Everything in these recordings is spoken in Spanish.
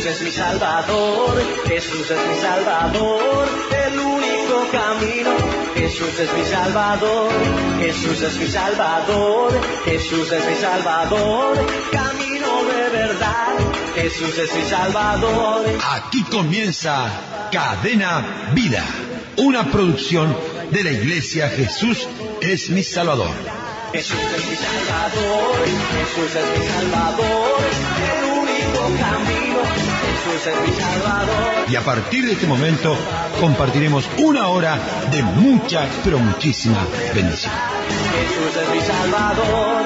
es mi Salvador, Jesús es mi Salvador, el único camino. Jesús es mi Salvador, Jesús es mi Salvador, Jesús es mi Salvador, camino de verdad, Jesús es mi Salvador. Aquí comienza Cadena Vida, una producción de la Iglesia Jesús es mi Salvador. Jesús es mi Salvador, Jesús es mi Salvador, el único camino, Jesús es mi Salvador. Y a partir de este momento compartiremos una hora de mucha, pero muchísima bendición. Jesús es mi Salvador.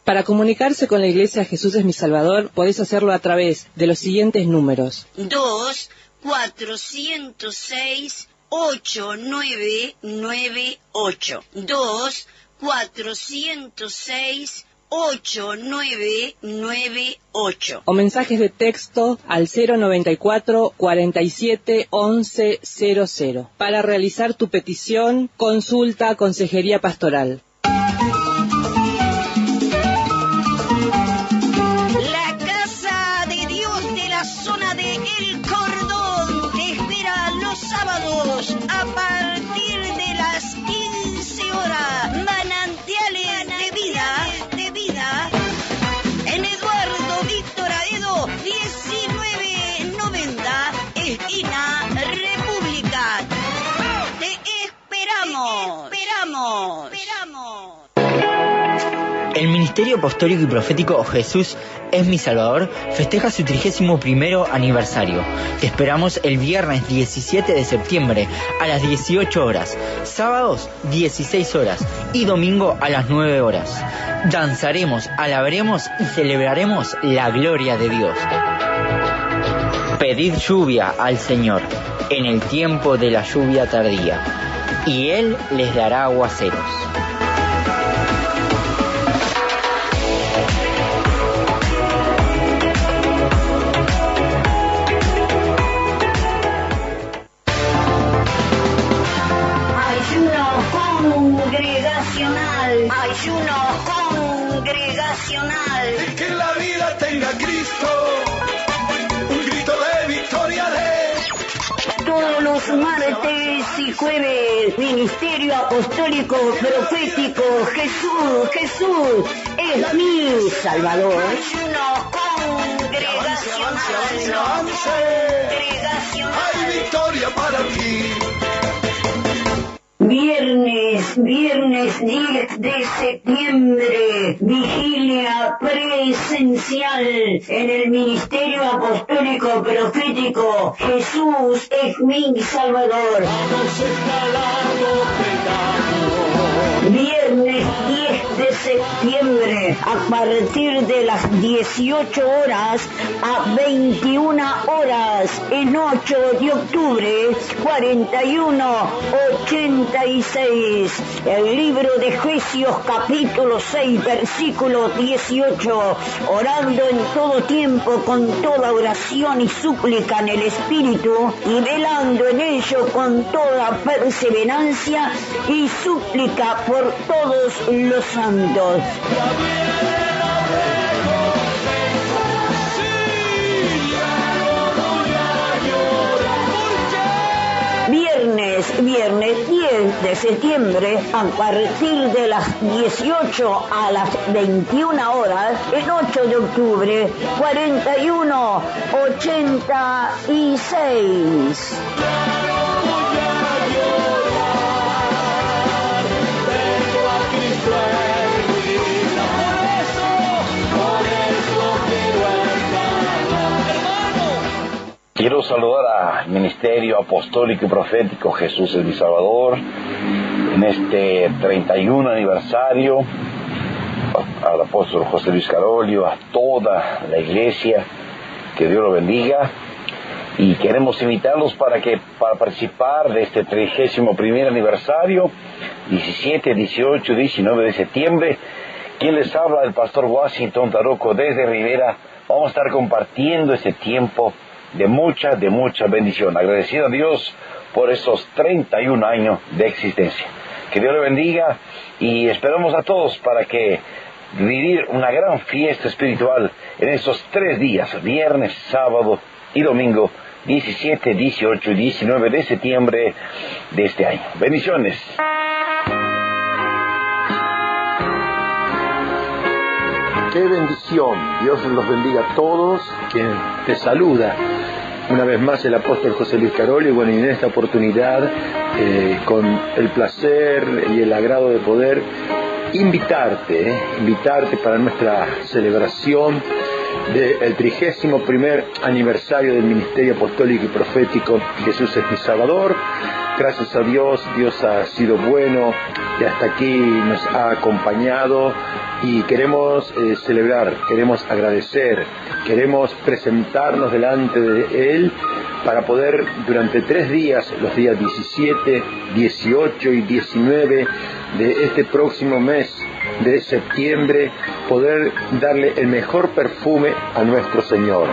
Para comunicarse con la Iglesia Jesús es mi Salvador, podés hacerlo a través de los siguientes números. 2-406-8998. 2-406-8998. O mensajes de texto al 094 47 11 00 para realizar tu petición, consulta, consejería pastoral. La Casa de Dios de la zona de El Cordón te espera los sábados a partir de las 15 horas. Manantiales de vida en Eduardo Víctor Aedo 1990, esquina República. Te esperamos. El Ministerio Apostólico y Profético Jesús es mi Salvador festeja su 31º aniversario. Te esperamos el viernes 17 de septiembre a las 18 horas, sábados 16 horas y domingo a las 9 horas. Danzaremos, alabaremos y celebraremos la gloria de Dios. Pedid lluvia al Señor en el tiempo de la lluvia tardía, y Él les dará aguaceros. Ayuno congregacional. Y que la vida tenga Cristo, un grito de victoria de... Todos los martes y jueves, Ministerio Apostólico Profético Jesús es mi Salvador. Ayuno congregacional. Hay victoria para ti. Viernes 10 de septiembre, vigilia presencial en el Ministerio Apostólico Profético Jesús es mi Salvador. Viernes 10 de septiembre, a partir de las 18 horas a 21 horas, en 8 de octubre, 4186. El libro de Efesios capítulo 6, versículo 18. Orando en todo tiempo con toda oración y súplica en el Espíritu, y velando en ello con toda perseverancia y súplica por todos los santos. Viernes 10 de septiembre, a partir de las 18 a las 21 horas, en 8 de octubre, 4186. Quiero saludar al Ministerio Apostólico y Profético Jesús es mi Salvador en este 31 aniversario, al apóstol José Luis Carolio, a toda la iglesia, que Dios lo bendiga, y queremos invitarlos para participar de este 31º aniversario, 17, 18, 19 de septiembre. Quien les habla, el pastor Washington Taruco desde Rivera. Vamos a estar compartiendo este tiempo de mucha bendición, agradecido a Dios por esos 31 años de existencia. Que Dios le bendiga y esperamos a todos para que vivir una gran fiesta espiritual en esos 3 días, viernes, sábado y domingo, 17, 18 y 19 de septiembre de este año. Bendiciones. ¡Qué bendición! Dios los bendiga a todos. Quien te saluda una vez más el apóstol José Luis Caroli. Bueno, y en esta oportunidad, con el placer y el agrado de poder invitarte para nuestra celebración del 31º aniversario del Ministerio Apostólico y Profético Jesús es mi Salvador. Gracias a Dios, Dios ha sido bueno y hasta aquí nos ha acompañado, y queremos celebrar, queremos agradecer, queremos presentarnos delante de Él para poder durante 3 días, los días 17, 18 y 19 de este próximo mes de septiembre, poder darle el mejor perfume a nuestro Señor.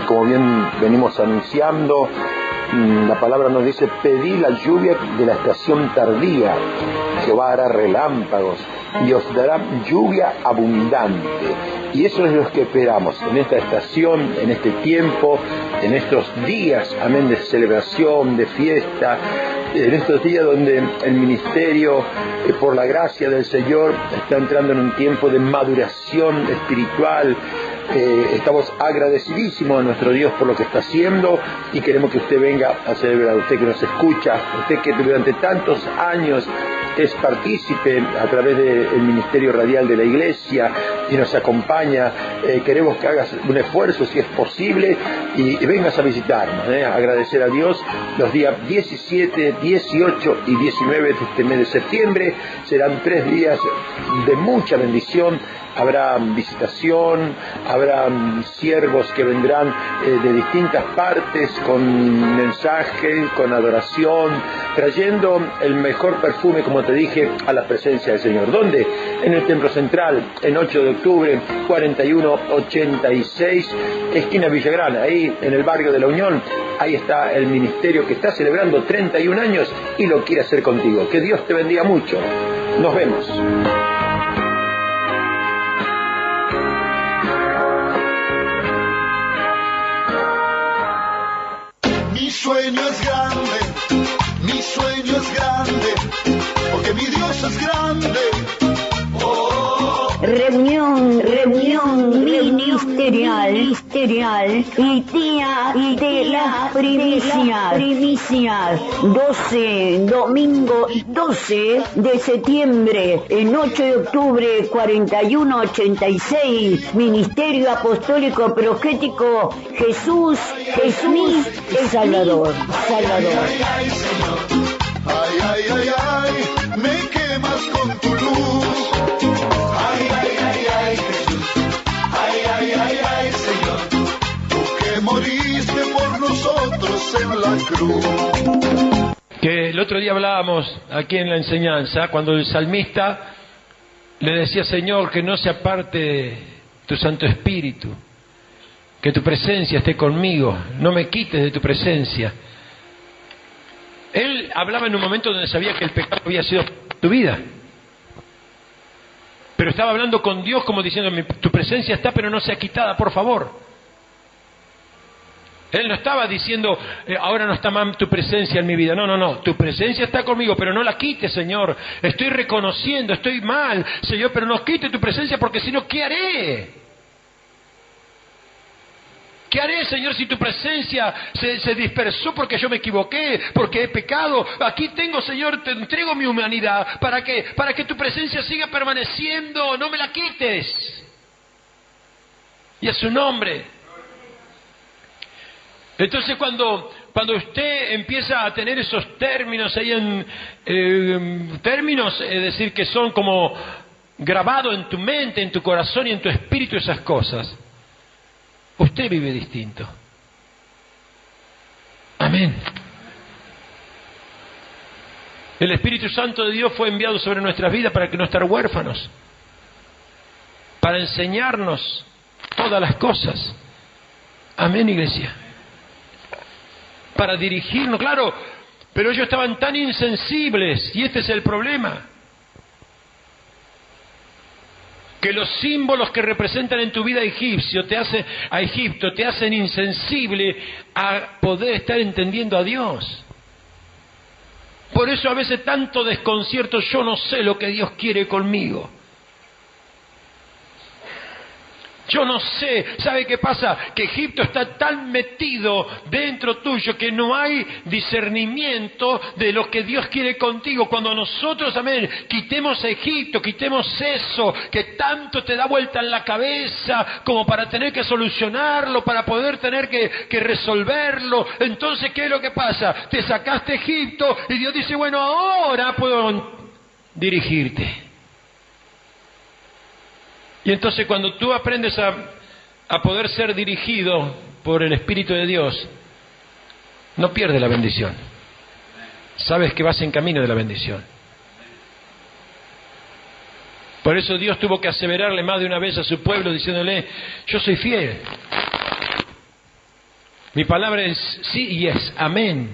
Como bien venimos anunciando, la palabra nos dice: pedid la lluvia de la estación tardía, Jehová hará relámpagos y os dará lluvia abundante. Y eso es lo que esperamos en esta estación, en este tiempo, en estos días, amén, de celebración, de fiesta, en estos días donde el ministerio, por la gracia del Señor, está entrando en un tiempo de maduración espiritual. Estamos agradecidísimos a nuestro Dios por lo que está haciendo, y queremos que usted venga a celebrar. Usted que nos escucha, usted que durante tantos años es partícipe a través del ministerio radial de la iglesia y nos acompaña, queremos que hagas un esfuerzo, si es posible, y vengas a visitarnos, agradecer a Dios. Los días 17, 18 y 19 de este mes de septiembre serán 3 días de mucha bendición. Habrá visitación, habrá siervos que vendrán de distintas partes con mensaje, con adoración, trayendo el mejor perfume, como te dije, a la presencia del Señor. ¿Dónde? En el Templo Central, en 8 de octubre, 4186, esquina Villagrán, ahí en el barrio de La Unión. Ahí está el ministerio que está celebrando 31 años y lo quiere hacer contigo. Que Dios te bendiga mucho. Nos vemos. Mi sueño es grande, porque mi Dios es grande. Reunión ministerial y día de las primicias, 12, domingo 12 de septiembre, en 8 de octubre, 4186, Ministerio Apostólico Profético Jesús es Salvador. Ay, Señor, ay, me quemas con tu luz. Ay, Jesús, ay, Señor, tú que moriste por nosotros en la cruz. Que el otro día hablábamos aquí en la enseñanza, cuando el salmista le decía: Señor, que no se aparte tu Santo Espíritu, que tu presencia esté conmigo, no me quites de tu presencia. Él hablaba en un momento donde sabía que el pecado había sido tu vida, pero estaba hablando con Dios como diciendo: tu presencia está, pero no sea quitada, por favor. Él no estaba diciendo: ahora no está más tu presencia en mi vida. No, tu presencia está conmigo, pero no la quites, Señor. Estoy reconociendo, estoy mal, Señor, pero no quite tu presencia, porque si no, ¿qué haré? ¿Qué haré, Señor, si tu presencia se dispersó porque yo me equivoqué, porque he pecado? Aquí tengo, Señor, te entrego mi humanidad. ¿Para qué? Para que tu presencia siga permaneciendo, no me la quites. Y a su nombre. Entonces cuando usted empieza a tener esos términos ahí términos, es decir, que son como grabados en tu mente, en tu corazón y en tu espíritu, esas cosas, usted vive distinto. Amén. El Espíritu Santo de Dios fue enviado sobre nuestras vidas para que no estar huérfanos, para enseñarnos todas las cosas. Amén, iglesia. Para dirigirnos, claro, pero ellos estaban tan insensibles, y este es el problema. que los símbolos que representan en tu vida a Egipto te hacen insensible a poder estar entendiendo a Dios. Por eso a veces tanto desconcierto, yo no sé lo que Dios quiere conmigo. Yo no sé, ¿sabe qué pasa? Que Egipto está tan metido dentro tuyo que no hay discernimiento de lo que Dios quiere contigo. Cuando nosotros, amén, quitemos a Egipto, quitemos eso que tanto te da vuelta en la cabeza como para tener que solucionarlo, para poder tener que resolverlo. Entonces, ¿qué es lo que pasa? Te sacaste Egipto y Dios dice, bueno, ahora puedo dirigirte. Y entonces cuando tú aprendes a poder ser dirigido por el Espíritu de Dios, no pierdes la bendición. Sabes que vas en camino de la bendición. Por eso Dios tuvo que aseverarle más de una vez a su pueblo diciéndole, yo soy fiel. Mi palabra es sí y es amén.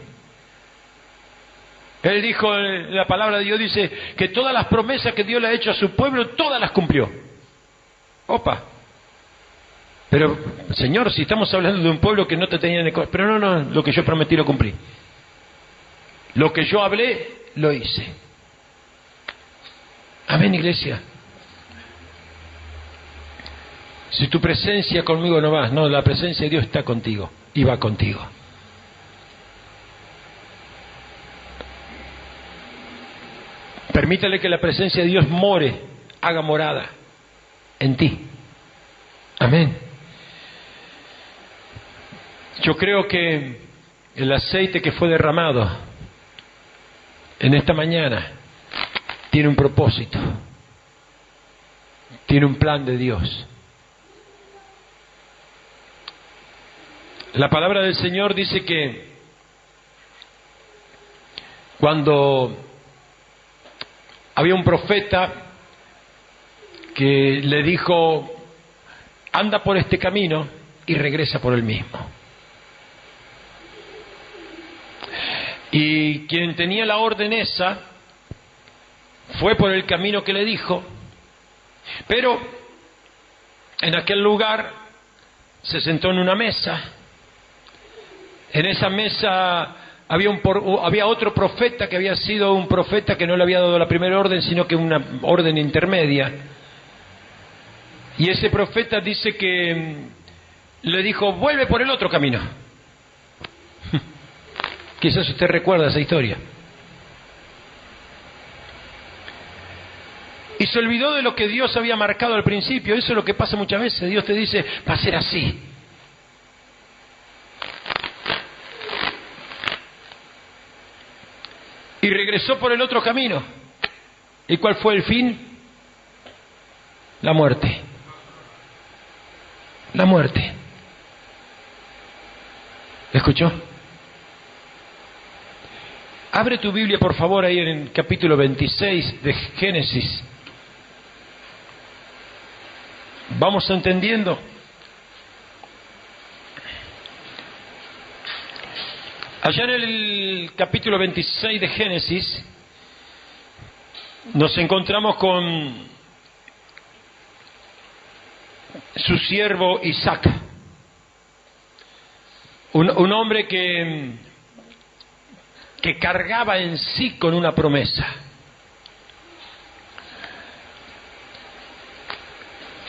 Él dijo, la palabra de Dios dice que todas las promesas que Dios le ha hecho a su pueblo, todas las cumplió. Opa, pero Señor, si estamos hablando de un pueblo que no te tenía en el... Pero no, lo que yo prometí lo cumplí. Lo que yo hablé, lo hice. Amén, iglesia. Si tu presencia conmigo no vas, no, la presencia de Dios está contigo y va contigo. Permítale que la presencia de Dios more, haga morada en ti. Amén. Yo creo que el aceite que fue derramado en esta mañana tiene un propósito, tiene un plan de Dios. La palabra del Señor dice que cuando había un profeta que le dijo, anda por este camino y regresa por el mismo. Y quien tenía la orden esa fue por el camino que le dijo, pero en aquel lugar se sentó en una mesa. En esa mesa había otro profeta que había sido un profeta que no le había dado la primera orden, sino que una orden intermedia. Y ese profeta dice que le dijo, vuelve por el otro camino. Quizás usted recuerda esa historia. Y se olvidó de lo que Dios había marcado al principio. Eso es lo que pasa muchas veces. Dios te dice, va a ser así. Y regresó por el otro camino. ¿Y cuál fue el fin? La muerte. La muerte. ¿Escuchó? Abre tu Biblia, por favor, ahí en el capítulo 26 de Génesis. Vamos entendiendo. Allá en el capítulo 26 de Génesis nos encontramos con su siervo Isaac, un hombre que cargaba en sí con una promesa,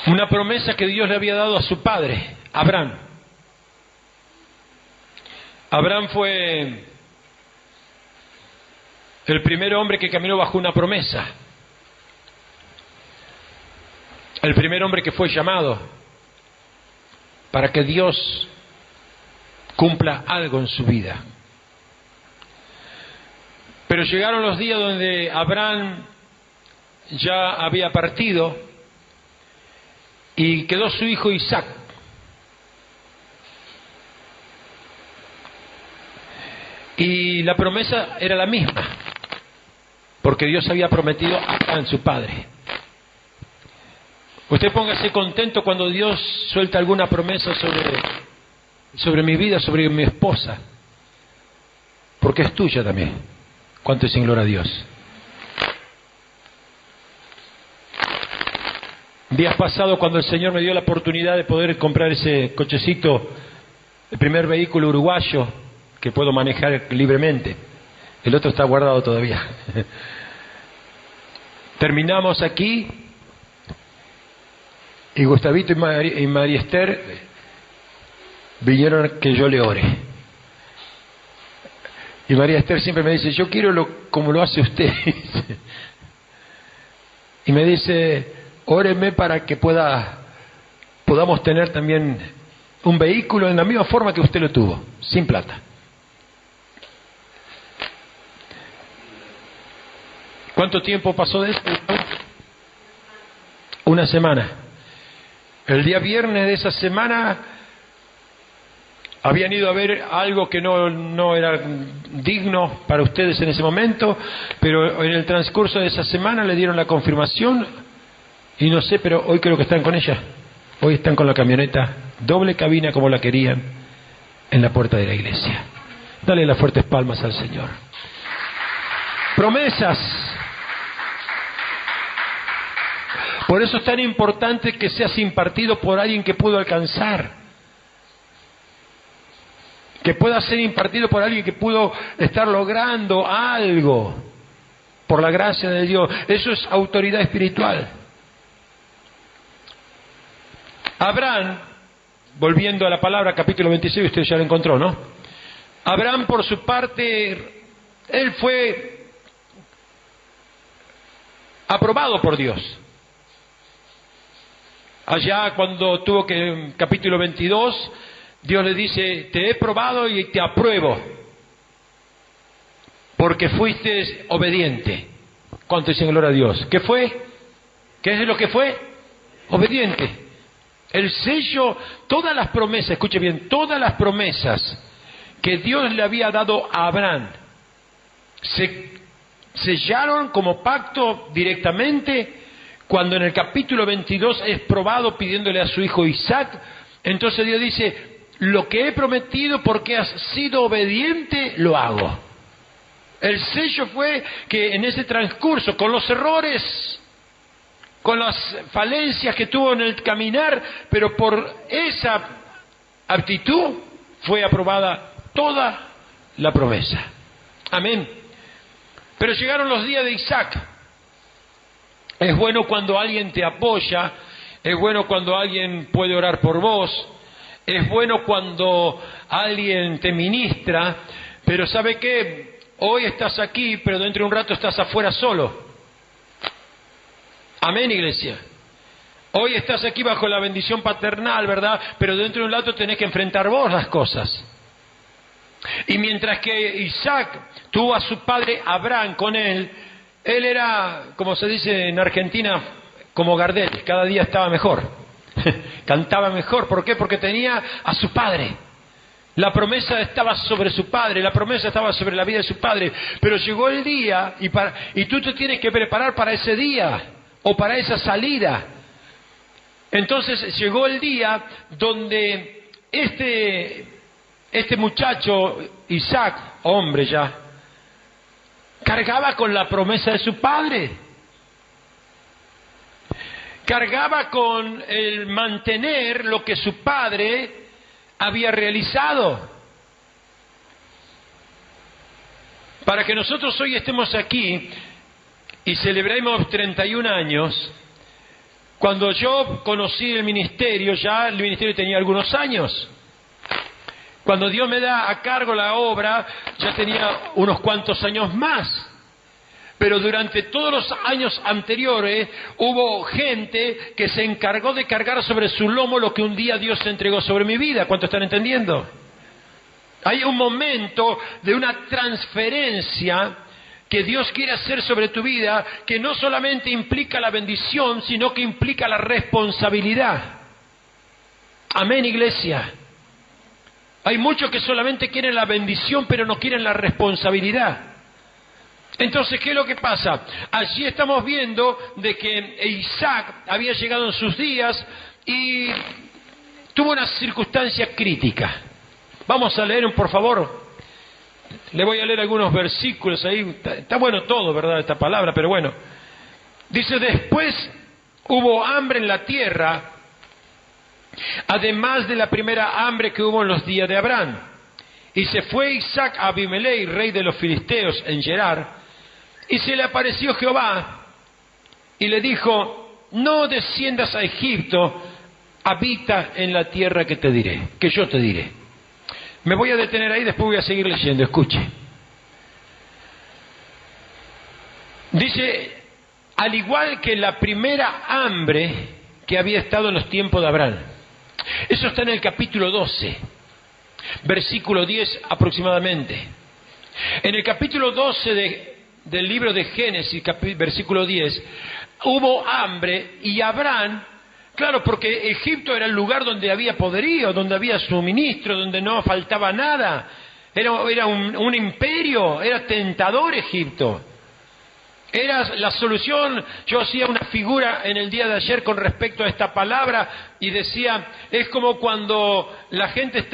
una promesa que Dios le había dado a su padre, Abraham. Abraham fue el primer hombre que caminó bajo una promesa, el primer hombre que fue llamado para que Dios cumpla algo en su vida. Pero llegaron los días donde Abraham ya había partido y quedó su hijo Isaac. Y la promesa era la misma, porque Dios había prometido a Abraham, su padre. Usted póngase contento cuando Dios suelta alguna promesa sobre mi vida, sobre mi esposa, porque es tuya también. ¿Cuánto es en gloria a Dios? Días pasados, cuando el Señor me dio la oportunidad de poder comprar ese cochecito, el primer vehículo uruguayo que puedo manejar libremente. El otro está guardado todavía. Terminamos aquí y Gustavito y María Esther vinieron a que yo le ore. Y María Esther siempre me dice, yo quiero como lo hace usted. Y me dice, óreme para que podamos tener también un vehículo en la misma forma que usted lo tuvo, sin plata. ¿Cuánto tiempo pasó de esto? Una semana. El día viernes de esa semana habían ido a ver algo que no era digno para ustedes en ese momento, pero en el transcurso de esa semana le dieron la confirmación y no sé, pero hoy creo que están con ella. Hoy están con la camioneta, doble cabina como la querían, en la puerta de la iglesia. Dale las fuertes palmas al Señor. Promesas. Por eso es tan importante que seas impartido por alguien que pudo alcanzar. Que pueda ser impartido por alguien que pudo estar logrando algo por la gracia de Dios. Eso es autoridad espiritual. Abraham, volviendo a la palabra, capítulo 26, usted ya lo encontró, ¿no? Abraham, por su parte, él fue aprobado por Dios. Allá cuando tuvo que, capítulo 22, Dios le dice, te he probado y te apruebo, porque fuiste obediente. ¿Cuánto dicen gloria a Dios? ¿Qué fue? ¿Qué es lo que fue? Obediente. El sello, todas las promesas, escuche bien, todas las promesas que Dios le había dado a Abraham, se sellaron como pacto directamente cuando en el capítulo 22 es probado pidiéndole a su hijo Isaac. Entonces Dios dice, lo que he prometido porque has sido obediente, lo hago. El sello fue que en ese transcurso, con los errores, con las falencias que tuvo en el caminar, pero por esa actitud fue aprobada toda la promesa. Amén. Pero llegaron los días de Isaac. Es bueno cuando alguien te apoya, es bueno cuando alguien puede orar por vos, es bueno cuando alguien te ministra, pero ¿sabe qué? Hoy estás aquí, pero dentro de un rato estás afuera solo. Amén, iglesia. Hoy estás aquí bajo la bendición paternal, ¿verdad? Pero dentro de un rato tenés que enfrentar vos las cosas. Y mientras que Isaac tuvo a su padre Abraham con él era, como se dice en Argentina, como Gardel, cada día estaba mejor. Cantaba mejor. ¿Por qué? Porque tenía a su padre. La promesa estaba sobre su padre, la promesa estaba sobre la vida de su padre. Pero llegó el día y tú te tienes que preparar para ese día o para esa salida. Entonces llegó el día donde este muchacho, Isaac, hombre ya, cargaba con la promesa de su padre. Cargaba con el mantener lo que su padre había realizado. Para que nosotros hoy estemos aquí y celebremos 31 años, cuando yo conocí el ministerio, ya el ministerio tenía algunos años. Cuando Dios me da a cargo la obra, ya tenía unos cuantos años más. Pero durante todos los años anteriores hubo gente que se encargó de cargar sobre su lomo lo que un día Dios entregó sobre mi vida. ¿Cuánto están entendiendo? Hay un momento de una transferencia que Dios quiere hacer sobre tu vida, que no solamente implica la bendición, sino que implica la responsabilidad. Amén, iglesia. Hay muchos que solamente quieren la bendición, pero no quieren la responsabilidad. Entonces, ¿qué es lo que pasa? Allí estamos viendo de que Isaac había llegado en sus días y tuvo una circunstancia crítica. Vamos a leer, por favor. Le voy a leer algunos versículos ahí. Está bueno todo, ¿verdad? Esta palabra, pero bueno. Dice, después hubo hambre en la tierra, además de la primera hambre que hubo en los días de Abraham. Y se fue Isaac a Abimelech, rey de los filisteos, en Gerar, y se le apareció Jehová, y le dijo: no desciendas a Egipto, habita en la tierra que te diré, que yo te diré. Me voy a detener ahí, después voy a seguir leyendo, escuche. Dice, al igual que la primera hambre que había estado en los tiempos de Abraham. Eso está en el capítulo 12, versículo 10 aproximadamente. En el capítulo 12 del libro de Génesis, versículo 10, hubo hambre y Abraham, claro, porque Egipto era el lugar donde había poderío, donde había suministro, donde no faltaba nada. Era un imperio, era tentador Egipto. Era la solución. Yo hacía una figura en el día de ayer con respecto a esta palabra y decía, es como cuando la gente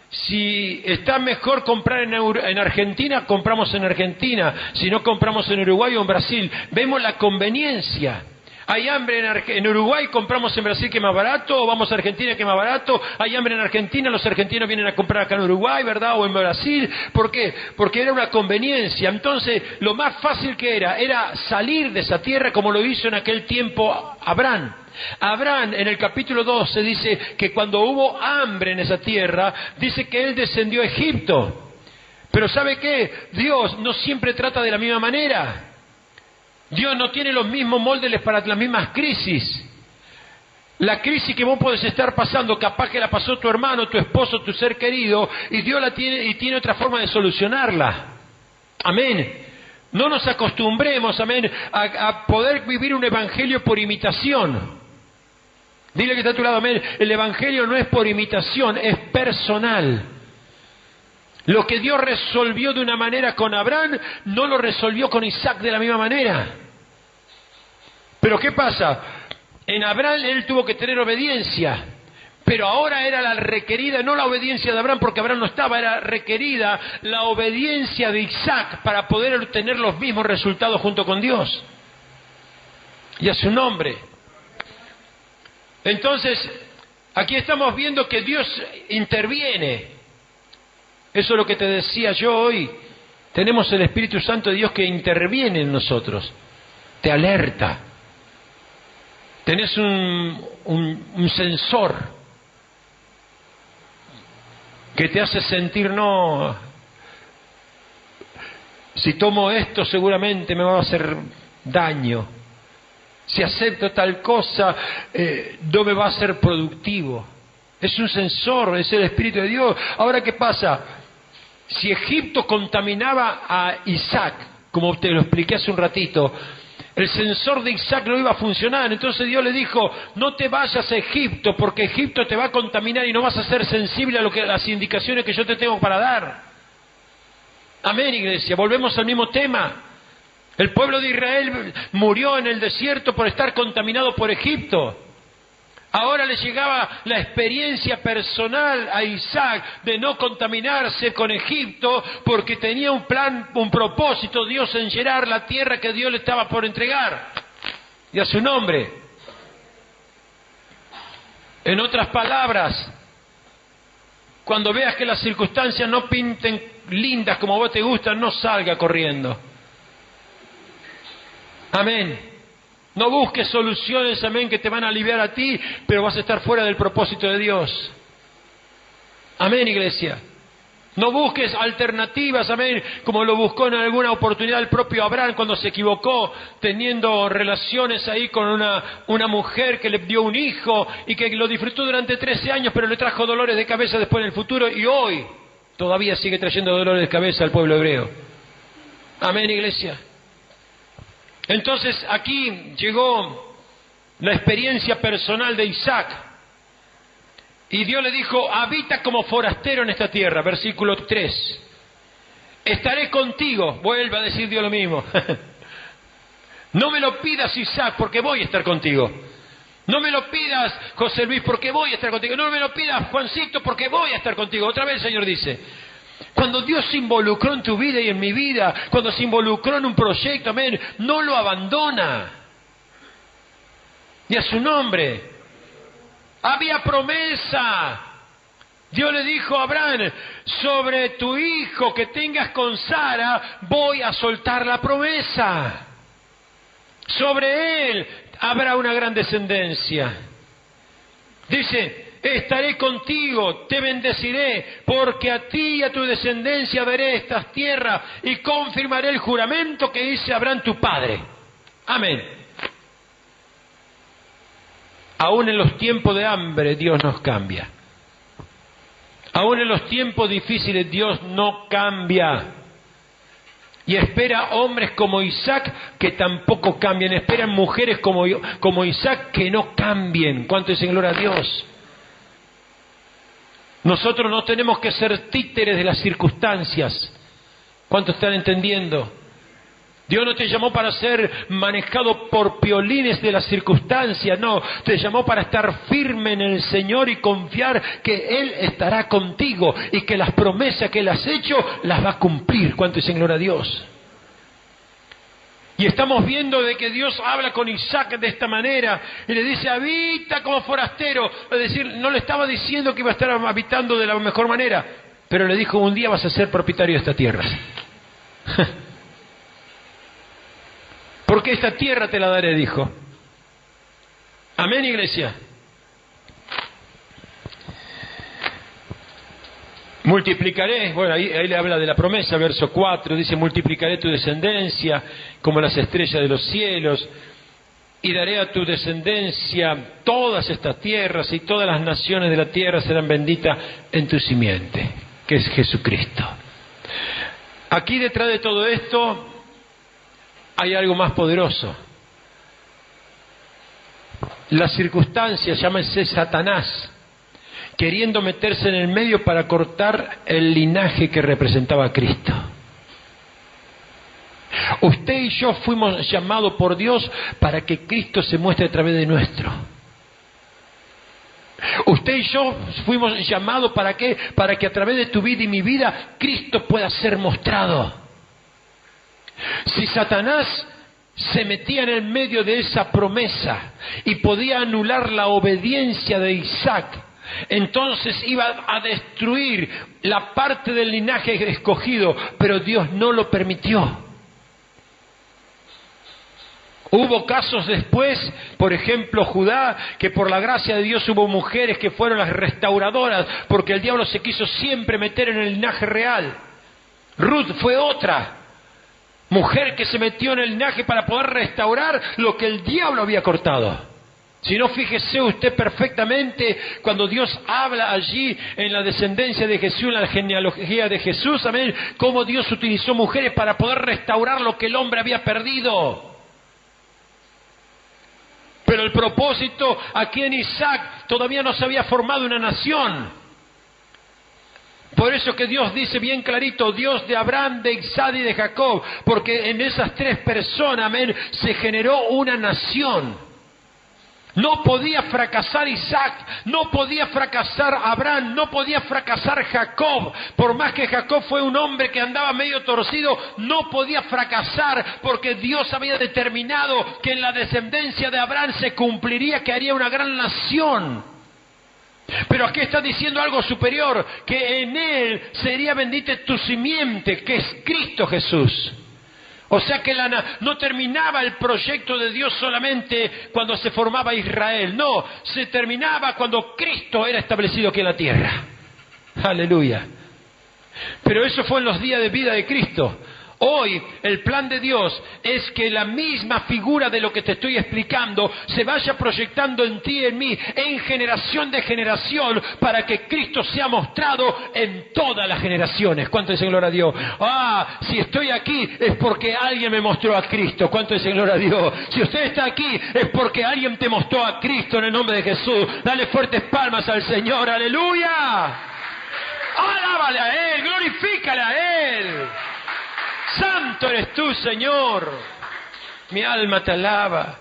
si está mejor comprar en Argentina, compramos en Argentina. Si no, compramos en Uruguay o en Brasil. Vemos la conveniencia. Hay hambre en Uruguay, compramos en Brasil que es más barato, o vamos a Argentina que es más barato. Hay hambre en Argentina, los argentinos vienen a comprar acá en Uruguay, ¿verdad? O en Brasil. ¿Por qué? Porque era una conveniencia. Entonces, lo más fácil que era salir de esa tierra, como lo hizo en aquel tiempo Abraham. Abraham, en el capítulo 12, dice que cuando hubo hambre en esa tierra, dice que él descendió a Egipto. Pero ¿sabe qué? Dios no siempre trata de la misma manera. Dios no tiene los mismos moldes para las mismas crisis. La crisis que vos podés estar pasando, capaz que la pasó tu hermano, tu esposo, tu ser querido, y Dios la tiene y tiene otra forma de solucionarla. Amén. No nos acostumbremos, amén, a poder vivir un evangelio por imitación. Dile que está a tu lado, amén. El evangelio no es por imitación, es personal. Lo que Dios resolvió de una manera con Abraham, no lo resolvió con Isaac de la misma manera. Pero ¿qué pasa? En Abraham él tuvo que tener obediencia, pero ahora era la requerida, no la obediencia de Abraham porque Abraham no estaba, era requerida la obediencia de Isaac para poder obtener los mismos resultados junto con Dios. Y a su nombre. Entonces, aquí estamos viendo que Dios interviene. Eso es lo que te decía yo hoy. Tenemos el Espíritu Santo de Dios que interviene en nosotros. Te alerta. Tenés un sensor que te hace sentir, no, si tomo esto seguramente me va a hacer daño. Si acepto tal cosa, no me va a ser productivo. Es un sensor, es el Espíritu de Dios. Ahora, ¿qué pasa? Si Egipto contaminaba a Isaac, como te lo expliqué hace un ratito, el sensor de Isaac no iba a funcionar. Entonces Dios le dijo, no te vayas a Egipto, porque Egipto te va a contaminar y no vas a ser sensible a las indicaciones que yo te tengo para dar. Amén, iglesia. Volvemos al mismo tema. El pueblo de Israel murió en el desierto por estar contaminado por Egipto. Ahora le llegaba la experiencia personal a Isaac de no contaminarse con Egipto porque tenía un plan, un propósito, Dios en Gerar, la tierra que Dios le estaba por entregar. Y a su nombre. En otras palabras, cuando veas que las circunstancias no pinten lindas como vos te gustan, no salga corriendo. Amén. No busques soluciones, amén, que te van a aliviar a ti, pero vas a estar fuera del propósito de Dios. Amén, iglesia. No busques alternativas, amén, como lo buscó en alguna oportunidad el propio Abraham cuando se equivocó, teniendo relaciones ahí con una mujer que le dio un hijo y que lo disfrutó durante 13 años, pero le trajo dolores de cabeza después en el futuro y hoy todavía sigue trayendo dolores de cabeza al pueblo hebreo. Amén, iglesia. Entonces aquí llegó la experiencia personal de Isaac. Y Dios le dijo, habita como forastero en esta tierra, versículo 3. Estaré contigo, vuelve a decir Dios lo mismo. No me lo pidas, Isaac, porque voy a estar contigo. No me lo pidas, José Luis, porque voy a estar contigo. No me lo pidas, Juancito, porque voy a estar contigo. Otra vez el Señor dice, cuando Dios se involucró en tu vida y en mi vida, cuando se involucró en un proyecto, amén, no lo abandona. y a su nombre. Había promesa. Dios le dijo a Abraham, sobre tu hijo que tengas con Sara, voy a soltar la promesa. Sobre él habrá una gran descendencia. Dice, estaré contigo, te bendeciré, porque a ti y a tu descendencia daré estas tierras y confirmaré el juramento que hice a Abraham tu padre. Amén. Aún en los tiempos de hambre Dios nos cambia. Aún en los tiempos difíciles Dios no cambia. Y espera hombres como Isaac que tampoco cambien. Esperan mujeres como Isaac que no cambien. ¿Cuánto dicen gloria a Dios? Nosotros no tenemos que ser títeres de las circunstancias. ¿Cuánto están entendiendo? Dios no te llamó para ser manejado por piolines de las circunstancias, no, te llamó para estar firme en el Señor y confiar que Él estará contigo y que las promesas que Él has hecho las va a cumplir. ¿Cuánto dicen gloria a Dios? Y estamos viendo de que Dios habla con Isaac de esta manera y le dice, habita como forastero. Es decir, no le estaba diciendo que iba a estar habitando de la mejor manera, pero le dijo, un día vas a ser propietario de esta tierra. Porque esta tierra te la daré, dijo. Amén, iglesia. Multiplicaré, bueno, ahí le habla de la promesa, verso 4, dice, multiplicaré tu descendencia como las estrellas de los cielos, y daré a tu descendencia todas estas tierras, y todas las naciones de la tierra serán benditas en tu simiente, que es Jesucristo. Aquí detrás de todo esto hay algo más poderoso. Las circunstancias, llámense Satanás, queriendo meterse en el medio para cortar el linaje que representaba a Cristo. Usted y yo fuimos llamados por Dios para que Cristo se muestre a través de nuestro. Usted y yo fuimos llamados ¿para qué? Para que a través de tu vida y mi vida Cristo pueda ser mostrado. Si Satanás se metía en el medio de esa promesa y podía anular la obediencia de Isaac, entonces iba a destruir la parte del linaje escogido, pero Dios no lo permitió. Hubo casos después, por ejemplo Judá, que por la gracia de Dios hubo mujeres que fueron las restauradoras, porque el diablo se quiso siempre meter en el linaje real. Ruth fue otra mujer que se metió en el linaje para poder restaurar lo que el diablo había cortado. Si no, fíjese usted perfectamente cuando Dios habla allí en la descendencia de Jesús, en la genealogía de Jesús, amén, cómo Dios utilizó mujeres para poder restaurar lo que el hombre había perdido. Pero el propósito aquí en Isaac todavía no se había formado una nación. Por eso que Dios dice bien clarito, Dios de Abraham, de Isaac y de Jacob, porque en esas tres personas, amén, se generó una nación. No podía fracasar Isaac, no podía fracasar Abraham, no podía fracasar Jacob. Por más que Jacob fue un hombre que andaba medio torcido, no podía fracasar porque Dios había determinado que en la descendencia de Abraham se cumpliría que haría una gran nación. Pero aquí está diciendo algo superior, que en él sería bendita tu simiente, que es Cristo Jesús. O sea que no terminaba el proyecto de Dios solamente cuando se formaba Israel. No, se terminaba cuando Cristo era establecido aquí en la tierra. Aleluya. Pero eso fue en los días de vida de Cristo. Hoy el plan de Dios es que la misma figura de lo que te estoy explicando se vaya proyectando en ti y en mí, en generación de generación, para que Cristo sea mostrado en todas las generaciones. ¿Cuánto dicen gloria a Dios? Si estoy aquí es porque alguien me mostró a Cristo. ¿Cuánto dicen gloria a Dios? Si usted está aquí es porque alguien te mostró a Cristo en el nombre de Jesús. Dale fuertes palmas al Señor. ¡Aleluya! ¡Alábale a Él! ¡Glorifícale a Él! Santo eres tú, Señor. Mi alma te alaba.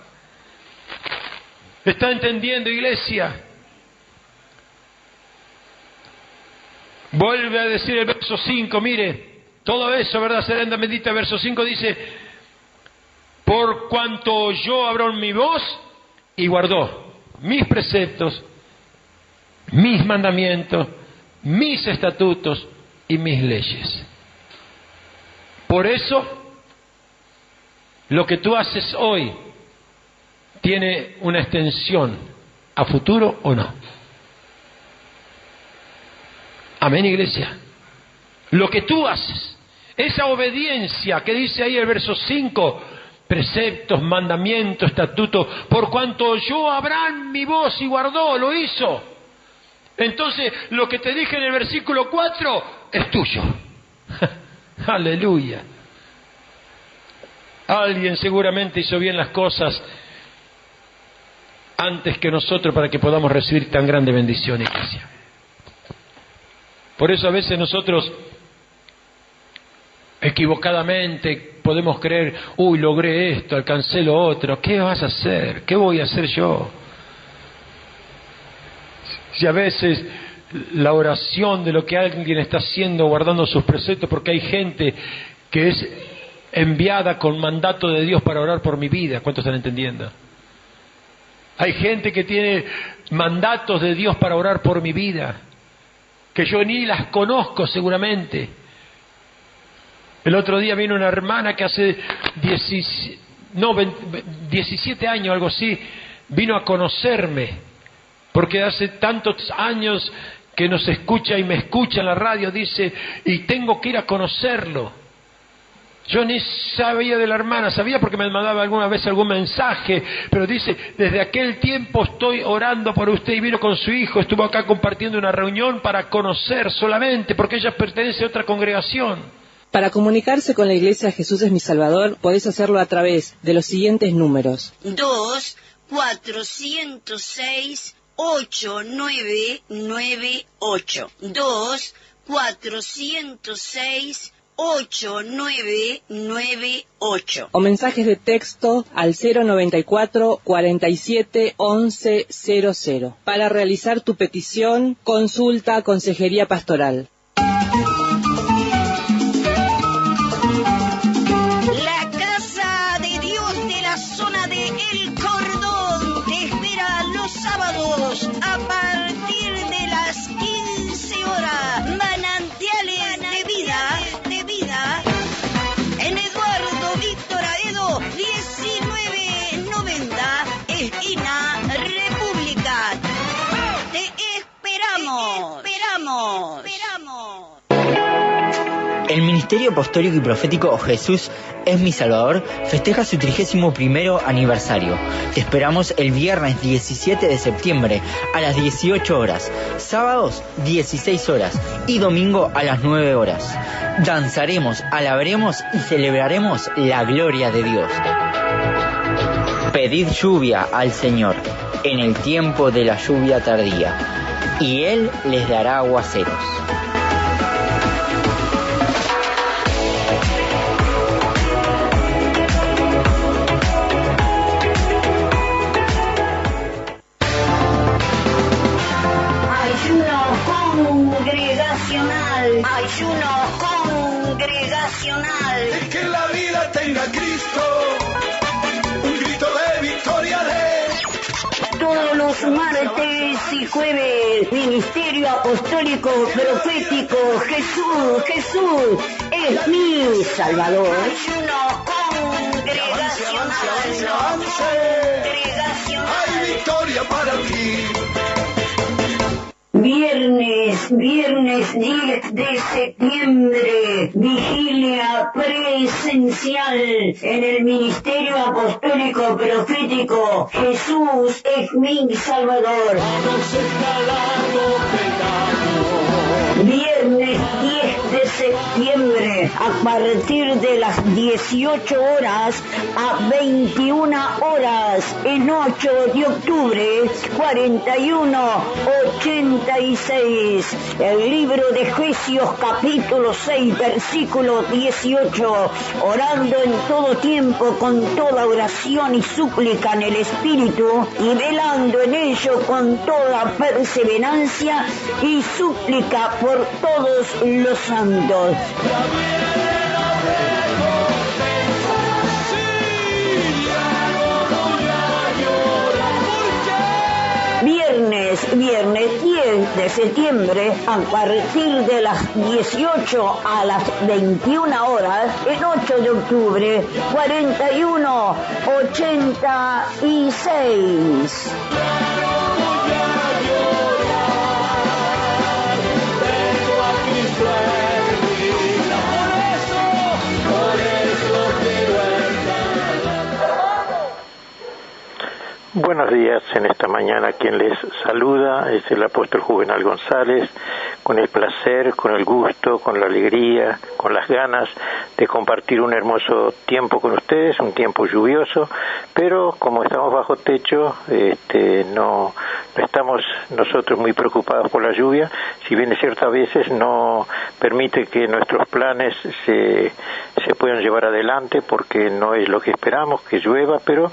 ¿Está entendiendo, iglesia? Vuelve a decir el verso 5, mire, todo eso, ¿verdad? Serenda bendita, verso 5 dice, por cuanto oyó Abraham mi voz y guardó mis preceptos, mis mandamientos, mis estatutos y mis leyes. Por eso, lo que tú haces hoy tiene una extensión a futuro o no. Amén, iglesia. Lo que tú haces, esa obediencia que dice ahí el verso 5, preceptos, mandamientos, estatutos, por cuanto oyó Abraham mi voz y guardó, lo hizo. Entonces, lo que te dije en el versículo 4 es tuyo. Aleluya. Alguien seguramente hizo bien las cosas antes que nosotros para que podamos recibir tan grande bendición, iglesia. Por eso a veces nosotros equivocadamente podemos creer, logré esto, alcancé lo otro. ¿Qué vas a hacer? ¿Qué voy a hacer yo? Si a veces la oración de lo que alguien está haciendo, guardando sus preceptos, porque hay gente que es enviada con mandato de Dios para orar por mi vida. ¿Cuántos están entendiendo? Hay gente que tiene mandatos de Dios para orar por mi vida, que yo ni las conozco seguramente. El otro día vino una hermana que hace 17 años, algo así, vino a conocerme, porque hace tantos años que nos escucha y me escucha en la radio, dice, y tengo que ir a conocerlo. Yo ni sabía de la hermana, sabía porque me mandaba alguna vez algún mensaje, pero dice, desde aquel tiempo estoy orando por usted, y vino con su hijo, estuvo acá compartiendo una reunión para conocer solamente, porque ella pertenece a otra congregación. Para comunicarse con la Iglesia Jesús es mi Salvador, podés hacerlo a través de los siguientes números. 2-406-8998. 2-406-8998. O mensajes de texto al 094 47 11 00. Para realizar tu petición, consulta Consejería Pastoral. La Casa de Dios de la zona de El Cordón te espera los sábados a partir de las 15 horas. Manantiales de vida en Eduardo Víctor Aedo 1990, esquina República. Te esperamos. El Ministerio Apostólico y Profético Jesús es mi Salvador festeja su 31º aniversario. Te esperamos el viernes 17 de septiembre a las 18 horas, sábados 16 horas y domingo a las 9 horas. Danzaremos, alabaremos y celebraremos la gloria de Dios. Pedid lluvia al Señor en el tiempo de la lluvia tardía, y Él les dará aguaceros. Ayuno congregacional. Es que la vida tenga Cristo, un grito de victoria de... Todos los martes y jueves, Ministerio Apostólico Profético Jesús es mi Salvador. Ayuno congregacional. Hay victoria para ti. Viernes 10 de septiembre, vigilia presencial en el Ministerio Apostólico Profético Jesús es mi Salvador. Viernes 10 de septiembre, a partir de las 18 horas a 21 horas, en 8 de octubre, 4186. El libro de Efesios capítulo 6, versículo 18. Orando en todo tiempo con toda oración y súplica en el Espíritu, y velando en ello con toda perseverancia y súplica por todos los santos. viernes 10 de septiembre, a partir de las 18 a las 21 horas, el 8 de octubre, 4186. Buenos días, en esta mañana quien les saluda es el apóstol Juvenal González, con el placer, con el gusto, con la alegría, con las ganas de compartir un hermoso tiempo con ustedes, un tiempo lluvioso, pero como estamos bajo techo, no estamos nosotros muy preocupados por la lluvia, si bien es cierto a veces no permite que nuestros planes se puedan llevar adelante porque no es lo que esperamos, que llueva, pero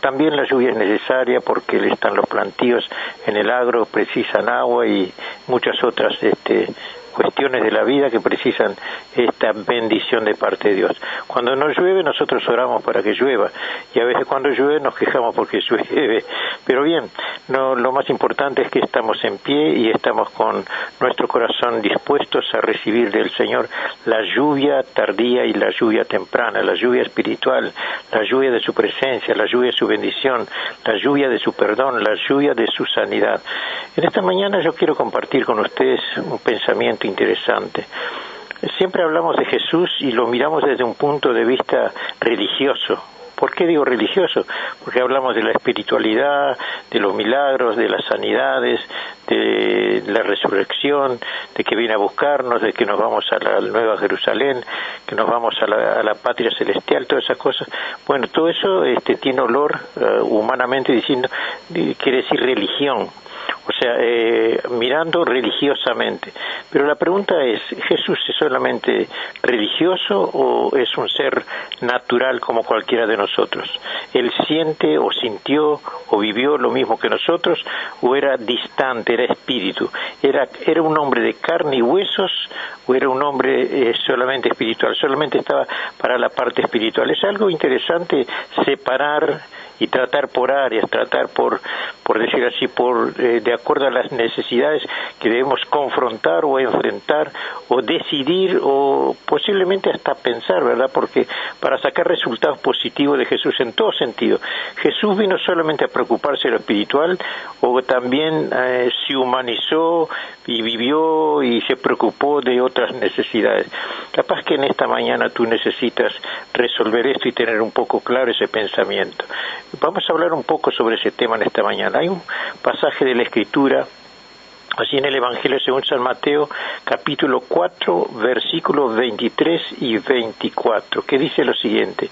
también la lluvia es necesaria porque están los plantíos en el agro, precisan agua y muchas otras cuestiones de la vida que precisan esta bendición de parte de Dios. Cuando no llueve, nosotros oramos para que llueva, y a veces cuando llueve nos quejamos porque llueve. Pero bien, lo más importante es que estamos en pie y estamos con nuestro corazón dispuestos a recibir del Señor la lluvia tardía y la lluvia temprana, la lluvia espiritual, la lluvia de su presencia, la lluvia de su bendición, la lluvia de su perdón, la lluvia de su sanidad. En esta mañana yo quiero compartir con ustedes un pensamiento interesante. Siempre hablamos de Jesús y lo miramos desde un punto de vista religioso. ¿Por qué digo religioso? Porque hablamos de la espiritualidad, de los milagros, de las sanidades, de la resurrección, de que viene a buscarnos, de que nos vamos a la Nueva Jerusalén, que nos vamos a la patria celestial, todas esas cosas. Bueno, todo eso tiene olor humanamente diciendo, quiere decir religión. O sea, mirando religiosamente. Pero la pregunta es, ¿Jesús es solamente religioso o es un ser natural como cualquiera de nosotros? ¿Él siente o sintió o vivió lo mismo que nosotros o era distante, era espíritu? ¿Era un hombre de carne y huesos o era un hombre solamente espiritual? Solamente estaba para la parte espiritual. Es algo interesante separar y tratar por áreas, tratar por decir así, de acuerdo a las necesidades que debemos confrontar o enfrentar o decidir o posiblemente hasta pensar, ¿verdad? Porque para sacar resultados positivos de Jesús en todo sentido, Jesús vino solamente a preocuparse de lo espiritual o también se humanizó y vivió y se preocupó de otras necesidades. Capaz que en esta mañana tú necesitas resolver esto y tener un poco claro ese pensamiento. Vamos a hablar un poco sobre ese tema en esta mañana. Hay un pasaje de la Escritura, así en el Evangelio según San Mateo, capítulo 4, versículos 23 y 24, que dice lo siguiente: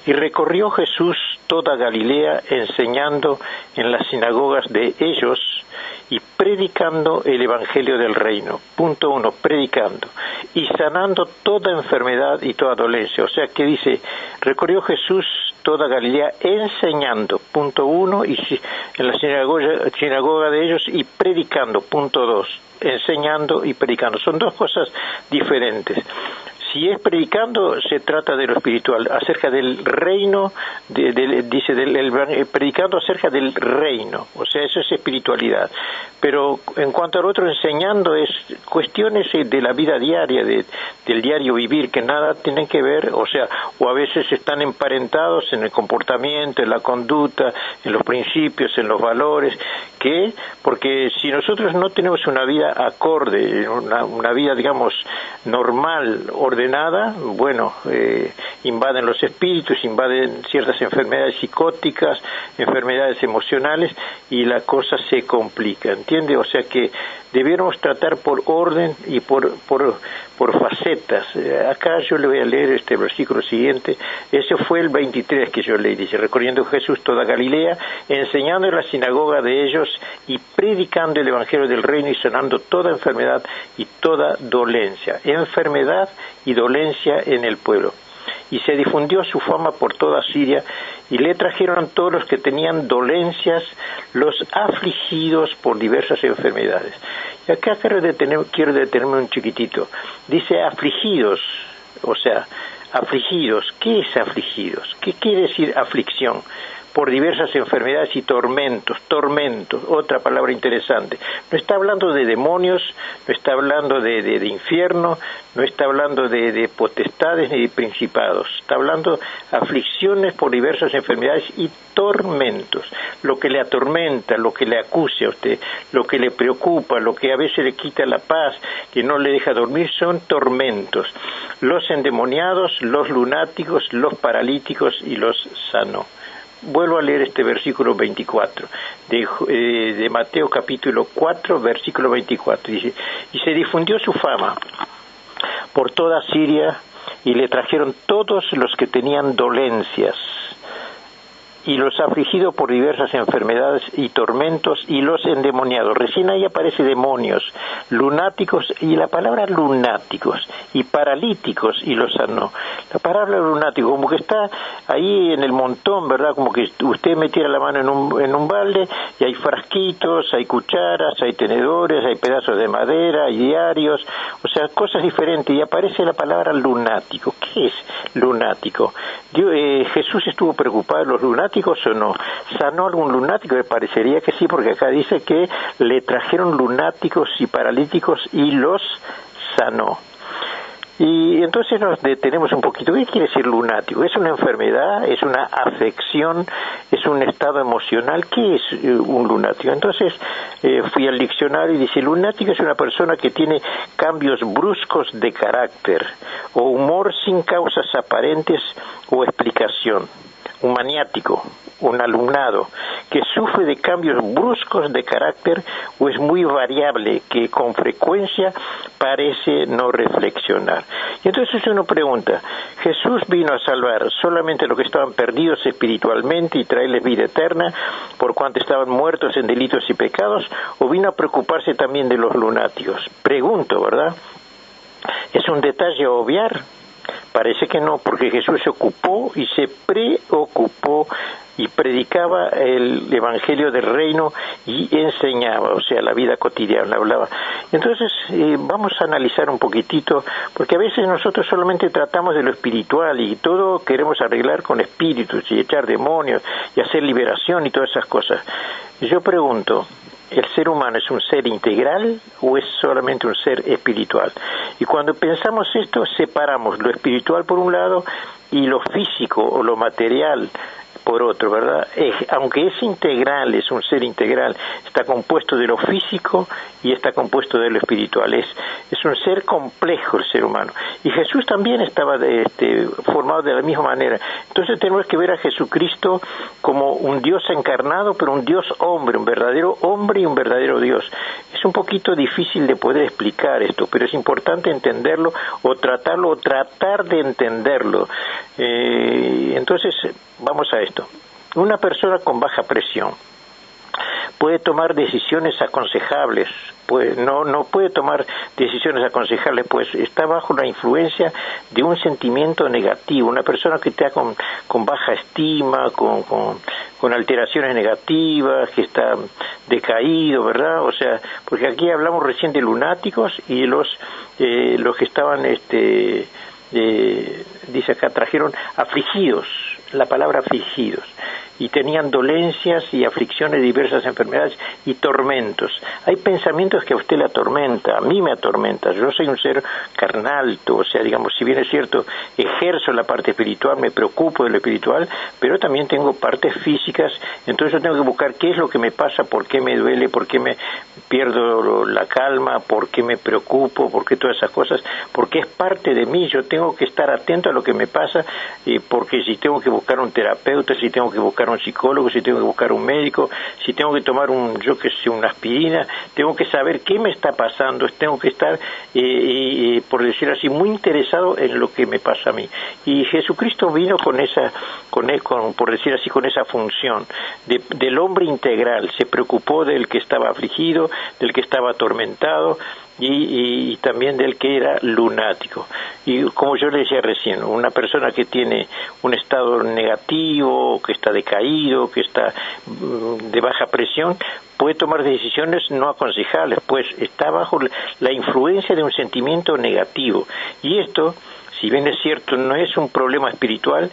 y recorrió Jesús toda Galilea, enseñando en las sinagogas de ellos y predicando el Evangelio del Reino. Punto 1, predicando. Y sanando toda enfermedad y toda dolencia. O sea, que dice, recorrió Jesús toda Galilea enseñando, punto 1, y en la sinagoga de ellos, y predicando, punto 2, enseñando y predicando. Son dos cosas diferentes. Si es predicando, se trata de lo espiritual, acerca del reino, predicando acerca del reino, o sea, eso es espiritualidad. Pero en cuanto al otro, enseñando, es cuestiones de la vida diaria, del diario vivir, que nada tienen que ver, o sea, o a veces están emparentados en el comportamiento, en la conducta, en los principios, en los valores, porque si nosotros no tenemos una vida acorde, una vida, digamos, normal, ordenada, bueno, invaden los espíritus, invaden ciertas enfermedades psicóticas, enfermedades emocionales, y la cosa se complica, ¿entiende? O sea que debiéramos tratar por orden y por facetas. Acá yo le voy a leer este versículo siguiente. Ese fue el 23 que yo leí. Dice, recorriendo Jesús toda Galilea, enseñando en la sinagoga de ellos y predicando el Evangelio del Reino y sanando toda enfermedad y toda dolencia. Enfermedad y dolencia en el pueblo. Y se difundió su fama por toda Siria, y le trajeron todos los que tenían dolencias, los afligidos por diversas enfermedades. Y acá quiero detenerme un chiquitito. Dice afligidos, o sea, afligidos. ¿Qué es afligidos? ¿Qué quiere decir aflicción? por diversas enfermedades y tormentos, otra palabra interesante. No está hablando de demonios, no está hablando de infierno, no está hablando de potestades ni de principados, está hablando de aflicciones por diversas enfermedades y tormentos. Lo que le atormenta, lo que le acucia a usted, lo que le preocupa, lo que a veces le quita la paz, que no le deja dormir, son tormentos. Los endemoniados, los lunáticos, los paralíticos y los sanó. Vuelvo a leer este versículo 24 de Mateo capítulo 4, versículo 24. Dice, y se difundió su fama por toda Siria y le trajeron todos los que tenían dolencias y los afligidos por diversas enfermedades y tormentos y los endemoniados. Recién ahí aparece demonios, lunáticos, y la palabra lunáticos, y paralíticos, y los sanó. La palabra lunático como que está ahí en el montón, ¿verdad? Como que usted metiera la mano en un balde y hay frasquitos, hay cucharas, hay tenedores, hay pedazos de madera, hay diarios, o sea, cosas diferentes, y aparece la palabra lunático. ¿Qué es lunático? Jesús estuvo preocupado de los lunáticos o no. ¿Sanó algún lunático? Me parecería que sí, porque acá dice que le trajeron lunáticos y paralíticos y los sanó. Y entonces nos detenemos un poquito. ¿Qué quiere decir lunático? ¿Es una enfermedad? ¿Es una afección? ¿Es un estado emocional? ¿Qué es un lunático? Entonces fui al diccionario y dice, lunático es una persona que tiene cambios bruscos de carácter o humor sin causas aparentes o explicación. Un maniático, un alumnado, que sufre de cambios bruscos de carácter o es muy variable, que con frecuencia parece no reflexionar. Y entonces uno pregunta, ¿Jesús vino a salvar solamente a los que estaban perdidos espiritualmente y traerles vida eterna, por cuanto estaban muertos en delitos y pecados, o vino a preocuparse también de los lunáticos? Pregunto, ¿verdad? ¿Es un detalle a obviar? Parece que no, porque Jesús se ocupó y se preocupó y predicaba el evangelio del reino y enseñaba, o sea, la vida cotidiana hablaba. Entonces vamos a analizar un poquitito, porque a veces nosotros solamente tratamos de lo espiritual y todo queremos arreglar con espíritus y echar demonios y hacer liberación y todas esas cosas. Yo pregunto, ¿el ser humano es un ser integral o es solamente un ser espiritual? Y cuando pensamos esto, separamos lo espiritual por un lado y lo físico o lo material por otro, ¿verdad? Aunque es integral, es un ser integral, está compuesto de lo físico y está compuesto de lo espiritual. Es un ser complejo el ser humano. Y Jesús también estaba formado de la misma manera. Entonces tenemos que ver a Jesucristo como un Dios encarnado, pero un Dios hombre, un verdadero hombre y un verdadero Dios. Es un poquito difícil de poder explicar esto, pero es importante entenderlo o tratarlo o tratar de entenderlo. Entonces, vamos a esto. Una persona con baja presión puede tomar decisiones aconsejables, no puede tomar decisiones aconsejables, pues está bajo la influencia de un sentimiento negativo. Una persona que está con baja estima, con alteraciones negativas, que está decaído, ¿verdad? O sea, porque aquí hablamos recién de lunáticos y los que estaban, dice acá, trajeron afligidos, la palabra afligidos, y tenían dolencias y aflicciones de diversas enfermedades y tormentos. Hay pensamientos que a usted le atormenta, a mí me atormenta. Yo soy un ser carnal, o sea, digamos, si bien es cierto, ejerzo la parte espiritual, me preocupo de lo espiritual, pero también tengo partes físicas, entonces yo tengo que buscar qué es lo que me pasa, por qué me duele, por qué me pierdo la calma, por qué me preocupo, por qué todas esas cosas, porque es parte de mí. Yo tengo que estar atento a lo que me pasa, porque si tengo que buscar un terapeuta, si tengo que buscar un psicólogo, si tengo que buscar un médico, si tengo que tomar una aspirina, tengo que saber qué me está pasando, tengo que estar, por decir así, muy interesado en lo que me pasa a mí. Y Jesucristo vino con por decir así, con esa función del hombre integral. Se preocupó del que estaba afligido, del que estaba atormentado, y también del que era lunático. Y como yo le decía recién, una persona que tiene un estado negativo, que está decaído, que está de baja presión, puede tomar decisiones no aconsejables, pues está bajo la influencia de un sentimiento negativo. Y esto, si bien es cierto, no es un problema espiritual,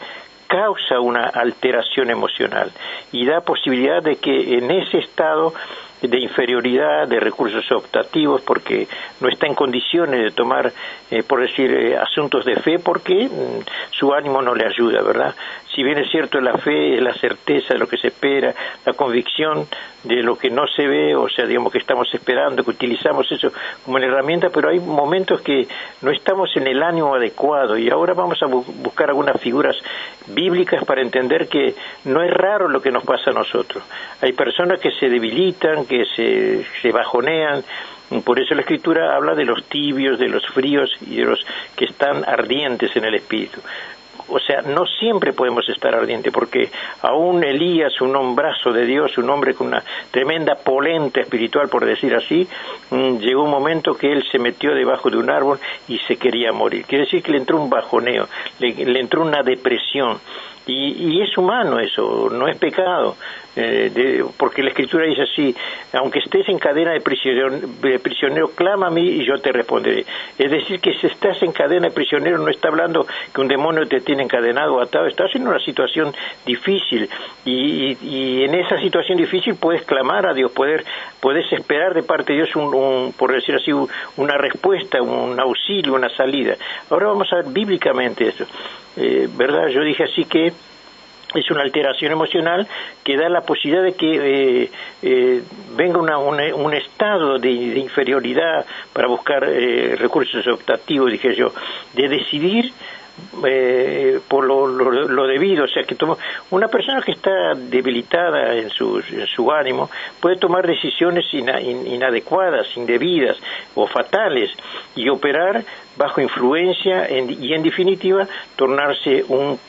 causa una alteración emocional y da posibilidad de que en ese estado de inferioridad, de recursos optativos, porque no está en condiciones de tomar, por decir, asuntos de fe, porque su ánimo no le ayuda, ¿verdad? Si bien es cierto, la fe es la certeza de lo que se espera, la convicción de lo que no se ve, o sea, digamos que estamos esperando, que utilizamos eso como una herramienta, pero hay momentos que no estamos en el ánimo adecuado, y ahora vamos a buscar algunas figuras bíblicas para entender que no es raro lo que nos pasa a nosotros. Hay personas que se debilitan, que se bajonean. Por eso la Escritura habla de los tibios, de los fríos y de los que están ardientes en el espíritu. O sea, no siempre podemos estar ardientes, porque aún Elías, un hombrazo de Dios, un hombre con una tremenda polenta espiritual, por decir así, llegó un momento que él se metió debajo de un árbol y se quería morir. Quiere decir que le entró un bajoneo, le entró una depresión. Y es humano eso, no es pecado, porque la Escritura dice así: aunque estés en cadena de prisionero, clama a mí y yo te responderé. Es decir, que si estás en cadena de prisionero, no está hablando que un demonio te tiene encadenado o atado, estás en una situación difícil, y en esa situación difícil puedes clamar a Dios, puedes esperar de parte de Dios por decir así, una respuesta, un auxilio, una salida. Ahora vamos a ver bíblicamente eso. ¿Verdad? Yo dije así que es una alteración emocional que da la posibilidad de que venga un estado de inferioridad para buscar recursos optativos, dije yo, de decidir por lo debido. O sea, que una persona que está debilitada en su ánimo puede tomar decisiones inadecuadas, indebidas o fatales, y operar bajo influencia y en definitiva tornarse un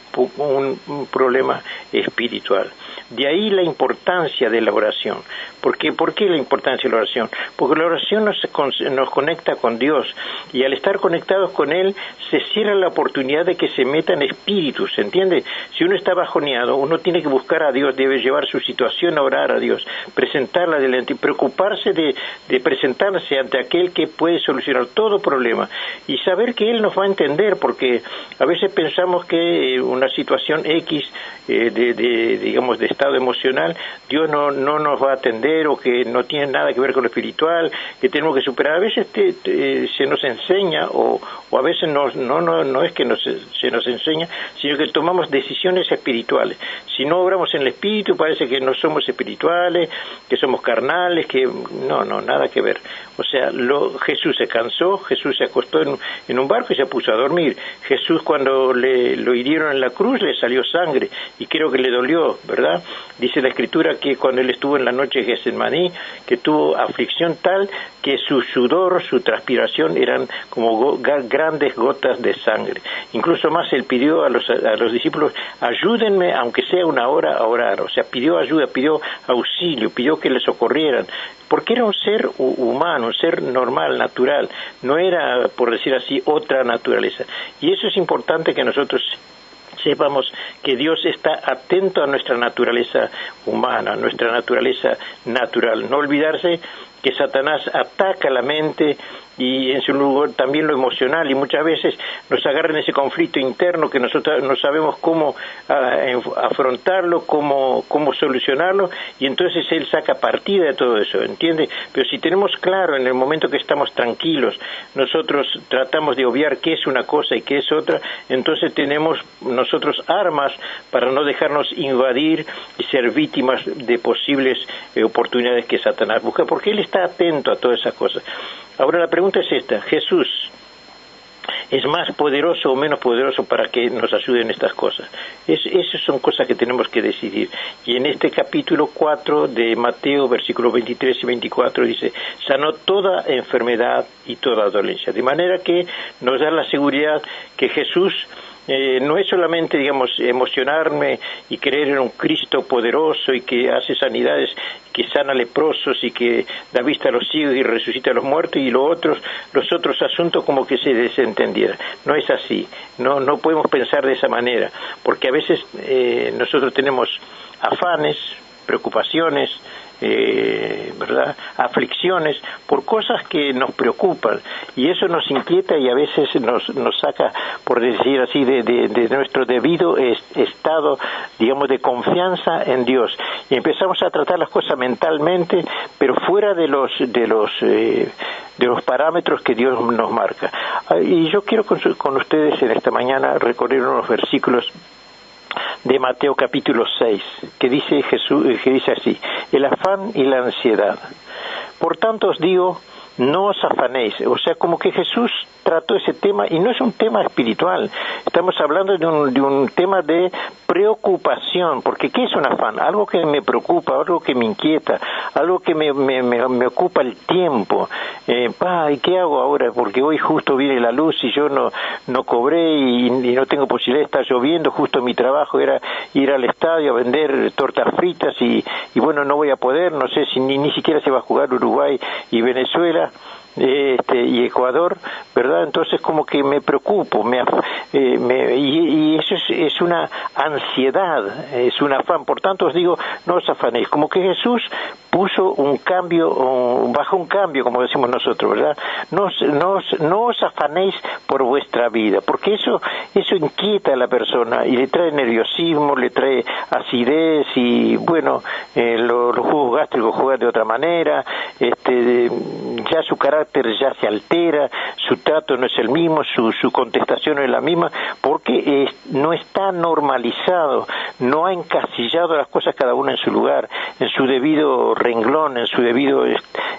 problema espiritual. De ahí la importancia de la oración. ¿Por qué la importancia de la oración? Porque la oración nos conecta con Dios, y al estar conectados con Él se cierra la oportunidad de que se metan espíritus, ¿se entiende? Si uno está bajoneado, uno tiene que buscar a Dios, debe llevar su situación a orar a Dios, presentarla delante, preocuparse de presentarse ante aquel que puede solucionar todo problema, y saber que Él nos va a entender, porque a veces pensamos que una situación X digamos de estado emocional, Dios no nos va a atender, o que no tiene nada que ver con lo espiritual, que tenemos que superar. A veces se nos enseña, o a veces no es que se nos enseña, sino que tomamos decisiones espirituales. Si no obramos en el espíritu, parece que no somos espirituales, que somos carnales, que no, nada que ver. O sea, Jesús se cansó, Jesús se acostó en un barco y se puso a dormir. Jesús, cuando lo hirieron en la cruz, le salió sangre, y creo que le dolió, ¿verdad? Dice la Escritura que cuando él estuvo en la noche de Getsemaní, que tuvo aflicción tal que su sudor, su transpiración eran como grandes gotas de sangre. Incluso más, él pidió a los discípulos: ayúdenme, aunque sea una hora, a orar. O sea, pidió ayuda, pidió auxilio, pidió que le socorrieran, porque era un ser humano, un ser normal, natural, no era, por decir así, otra naturaleza. Y eso es importante, que nosotros sepamos que Dios está atento a nuestra naturaleza humana, a nuestra naturaleza natural. No olvidarse que Satanás ataca la mente y en su lugar también lo emocional, y muchas veces nos agarra en ese conflicto interno que nosotros no sabemos cómo afrontarlo, cómo solucionarlo, y entonces él saca partida de todo eso, ¿entiende? Pero si tenemos claro en el momento que estamos tranquilos, nosotros tratamos de obviar qué es una cosa y qué es otra, entonces tenemos nosotros armas para no dejarnos invadir y ser víctimas de posibles oportunidades que Satanás busca, porque él está atento a todas esas cosas. Ahora la pregunta es esta: ¿Jesús es más poderoso o menos poderoso para que nos ayuden estas cosas? Esas son cosas que tenemos que decidir. Y en este capítulo 4 de Mateo, versículos 23 y 24, dice: sanó toda enfermedad y toda dolencia. De manera que nos da la seguridad que Jesús no es solamente, digamos, emocionarme y creer en un Cristo poderoso y que hace sanidades, que sana leprosos y que da vista a los ciegos y resucita a los muertos, y los otros asuntos como que se desentendieran. No es así, no podemos pensar de esa manera, porque a veces nosotros tenemos afanes, preocupaciones, ¿verdad?, aflicciones por cosas que nos preocupan, y eso nos inquieta y a veces nos saca, por decir así, de nuestro debido estado, digamos, de confianza en Dios, y empezamos a tratar las cosas mentalmente, pero fuera de los parámetros que Dios nos marca. Y yo quiero con ustedes en esta mañana recorrer unos versículos de Mateo capítulo 6, que dice así: el afán y la ansiedad. Por tanto os digo, no os afanéis. O sea, como que Jesús trató ese tema, y no es un tema espiritual, estamos hablando de un tema de preocupación, porque ¿qué es un afán? Algo que me preocupa, algo que me inquieta, algo que me ocupa el tiempo. ¿Y qué hago ahora? Porque hoy justo viene la luz y yo no cobré y no tengo posibilidad, está lloviendo, justo mi trabajo era ir al estadio a vender tortas fritas y bueno, no voy a poder, no sé si ni siquiera se va a jugar Uruguay y Venezuela y Ecuador, ¿verdad? Entonces como que me preocupo, y eso es una ansiedad, es un afán. Por tanto os digo, no os afanéis. Como que Jesús puso un cambio, bajó un cambio, como decimos nosotros, ¿verdad? No os afanéis por vuestra vida, porque eso inquieta a la persona y le trae nerviosismo, le trae acidez, y bueno, los jugos gástricos juegan de otra manera, ya su carácter ya se altera, su trato no es el mismo, su contestación no es la misma, porque no está normalizado, no ha encasillado las cosas cada una en su lugar, en su debido renglón, en su debido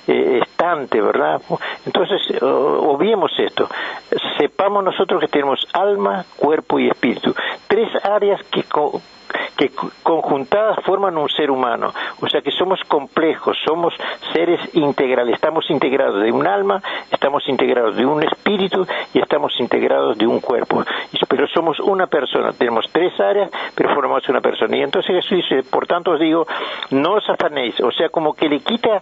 estante, ¿verdad? Entonces, obviemos esto, sepamos nosotros que tenemos alma, cuerpo y espíritu, tres áreas que conjuntadas forman un ser humano, o sea que somos complejos, somos seres integrales, estamos integrados de un alma, estamos integrados de un espíritu y estamos integrados de un cuerpo, pero somos una persona, tenemos tres áreas, pero formamos una persona. Y entonces Jesús dice, por tanto os digo, no os afanéis, o sea, como que le quita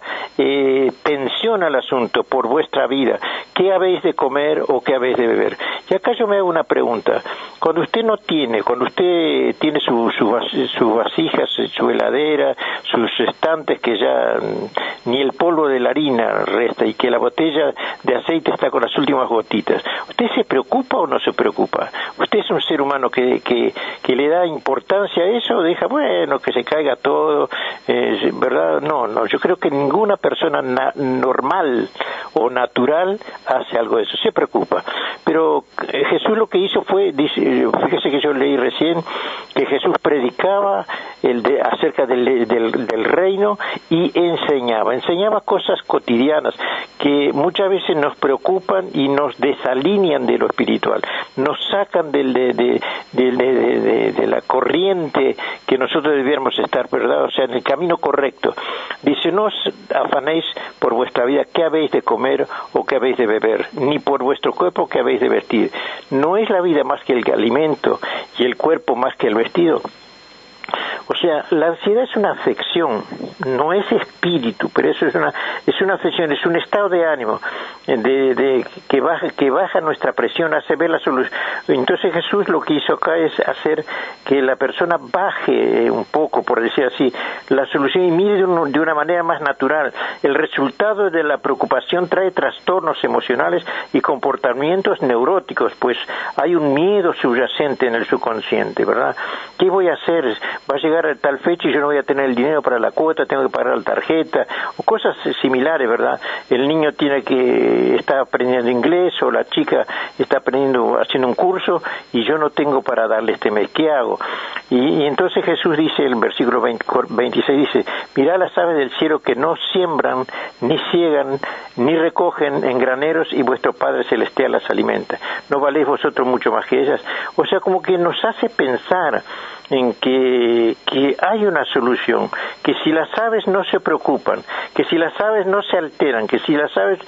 tensión al asunto por vuestra vida, ¿qué habéis de comer o qué habéis de beber? Y acá yo me hago una pregunta, cuando usted tiene sus vasijas, su heladera, sus estantes que ya ni el polvo de la harina resta y que la botella de aceite está con las últimas gotitas, ¿usted se preocupa o no se preocupa? ¿Usted es un ser humano que le da importancia a eso o deja, bueno, que se caiga todo, ¿verdad? No, yo creo que ninguna persona normal o natural hace algo de eso, se preocupa. Pero Jesús lo que hizo fue, fíjese que yo leí recién que Jesús predicaba acerca del reino y enseñaba cosas cotidianas que muchas veces nos preocupan y nos desalinean de lo espiritual, nos sacan de la corriente que nosotros debiéramos estar, ¿verdad? O sea, en el camino correcto. Dice, no os afanéis por vuestra vida, qué habéis de comer o qué habéis de beber, ni por vuestro cuerpo qué habéis de vestir. ¿No es la vida más que el alimento y el cuerpo más que el vestido? O sea, la ansiedad es una afección, no es espíritu, pero eso es una afección, es un estado de ánimo que baja nuestra presión, hace ver la solución. Entonces Jesús lo que hizo acá es hacer que la persona baje un poco, por decir así, la solución y mire de una manera más natural. El resultado de la preocupación trae trastornos emocionales y comportamientos neuróticos, pues hay un miedo subyacente en el subconsciente, ¿verdad? ¿Qué voy a hacer? Va a llegar a tal fecha y yo no voy a tener el dinero para la cuota, tengo que pagar la tarjeta, o cosas similares, ¿verdad? El niño está aprendiendo inglés, o la chica está haciendo un curso, y yo no tengo para darle este mes, ¿qué hago? Y entonces Jesús dice, en el versículo 26 dice, mirad las aves del cielo que no siembran, ni ciegan, ni recogen en graneros, y vuestro Padre Celestial las alimenta. ¿No valéis vosotros mucho más que ellas? O sea, como que nos hace pensar en que hay una solución, que si las aves no se preocupan, que si las aves no se alteran, que si las aves